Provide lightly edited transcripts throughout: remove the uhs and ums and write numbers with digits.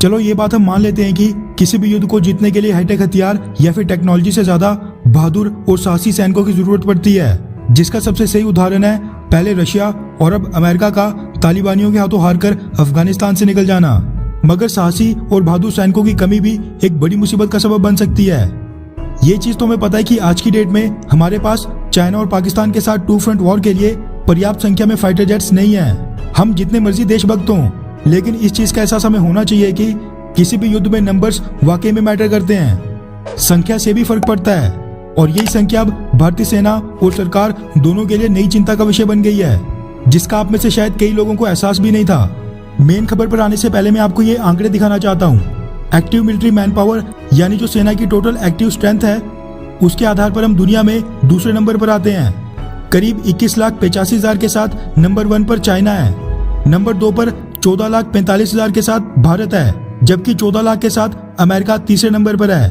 चलो ये बात हम मान लेते हैं कि किसी भी युद्ध को जीतने के लिए हाईटेक हथियार या फिर टेक्नोलॉजी से ज्यादा बहादुर और साहसी सैनिकों की जरूरत पड़ती है, जिसका सबसे सही उदाहरण है पहले रशिया और अब अमेरिका का तालिबानियों के हाथों हारकर अफगानिस्तान से निकल जाना। मगर साहसी और बहादुर सैनिकों की कमी भी एक बड़ी मुसीबत का सबब बन सकती है। ये चीज तो हमें पता है कि आज की डेट में हमारे पास चाइना और पाकिस्तान के साथ टू फ्रंट वॉर के लिए पर्याप्त संख्या में फाइटर जेट्स नहीं है। हम जितने मर्जी देशभक्त हों, लेकिन इस चीज का एहसास हमें होना चाहिए कि किसी भी युद्ध में नंबर्स वाकई में मैटर करते हैं। संख्या से भी फर्क पड़ता है और यही संख्या अब भारतीय सेना और सरकार दोनों के लिए नई चिंता का विषय बन गई है, जिसका आप में से शायद कई लोगों को एहसास भी नहीं था। मेन खबर पर आने से पहले मैं आपको ये आंकड़े दिखाना चाहता हूँ। एक्टिव मिलिट्री मैन पावर यानी जो सेना की टोटल एक्टिव स्ट्रेंथ है, उसके आधार पर हम दुनिया में दूसरे नंबर पर आते हैं। करीब 21,85,000 के साथ नंबर 1 पर चाइना है। नंबर 2 पर 14,45,000 के साथ भारत है, जबकि 14 लाख के साथ अमेरिका तीसरे नंबर पर है।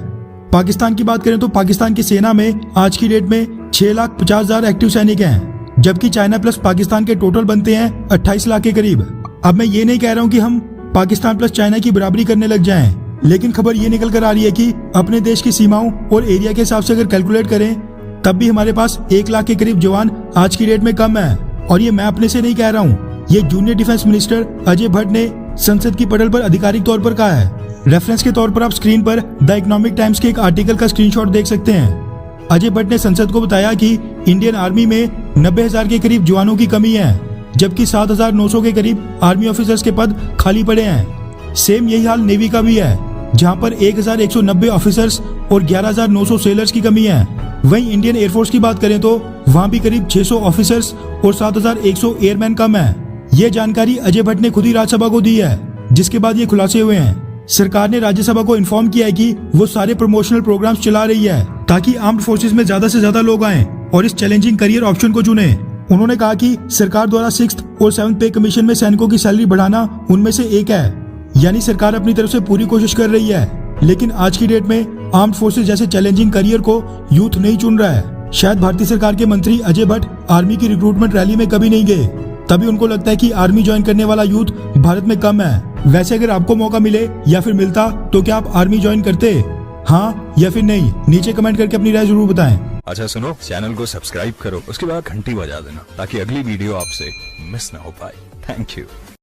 पाकिस्तान की बात करें तो पाकिस्तान की सेना में आज की डेट में 6,50,000 एक्टिव सैनिक हैं, जबकि चाइना प्लस पाकिस्तान के टोटल बनते हैं 28 लाख के करीब। अब मैं ये नहीं कह रहा हूँ कि हम पाकिस्तान प्लस चाइना की बराबरी करने लग जाएं, लेकिन खबर ये निकल कर आ रही है कि अपने देश की सीमाओं और एरिया के हिसाब से अगर कैलकुलेट करें तब भी हमारे पास 1 लाख के करीब जवान आज की डेट में कम है। और ये मैं अपने से नहीं कह रहा हूँ, ये junior defence minister Ajay Bhatt ने संसद की पटल पर आधिकारिक तौर पर कहा है। रेफरेंस के तौर पर आप स्क्रीन पर द इकोनॉमिक टाइम्स के एक आर्टिकल का स्क्रीनशॉट देख सकते हैं। अजय भट्ट ने संसद को बताया कि इंडियन आर्मी में 90,000 के करीब जवानों की कमी है, जबकि 7,900 के करीब आर्मी ऑफिसर्स के पद खाली पड़े हैं। सेम यही हाल नेवी का भी है, जहां पर 1,190 ऑफिसर्स और 11,900 सेलर्स की कमी है। वहीं इंडियन एयरफोर्स की बात करें तो वहां भी करीब 600 ऑफिसर्स और 7,100 एयरमैन कम है। ये जानकारी अजय भट्ट ने खुद ही राज्यसभा को दी है, जिसके बाद ये खुलासे हुए हैं। सरकार ने राज्यसभा को इन्फॉर्म किया है कि वो सारे प्रमोशनल प्रोग्राम्स चला रही है ताकि आर्म्ड फोर्सेस में ज्यादा से ज्यादा लोग आएं और इस चैलेंजिंग करियर ऑप्शन को चुने। उन्होंने कहा कि सरकार द्वारा 6th और 7th पे कमीशन में सैनिकों की सैलरी बढ़ाना उनमें से एक है, यानी सरकार अपनी तरफ से पूरी कोशिश कर रही है। लेकिन आज की डेट में आर्म्ड फोर्सेस जैसे चैलेंजिंग करियर को यूथ नहीं चुन रहा है। शायद भारतीय सरकार के मंत्री अजय भट्ट आर्मी की रिक्रूटमेंट रैली में कभी नहीं गए, तभी उनको लगता है कि आर्मी ज्वाइन करने वाला यूथ भारत में कम है। वैसे अगर आपको मौका मिले या फिर मिलता तो क्या आप आर्मी ज्वाइन करते? हाँ या फिर नहीं? नीचे कमेंट करके अपनी राय जरूर बताएं। अच्छा सुनो, चैनल को सब्सक्राइब करो, उसके बाद घंटी बजा देना ताकि अगली वीडियो आपसे मिस ना हो पाए। Thank you.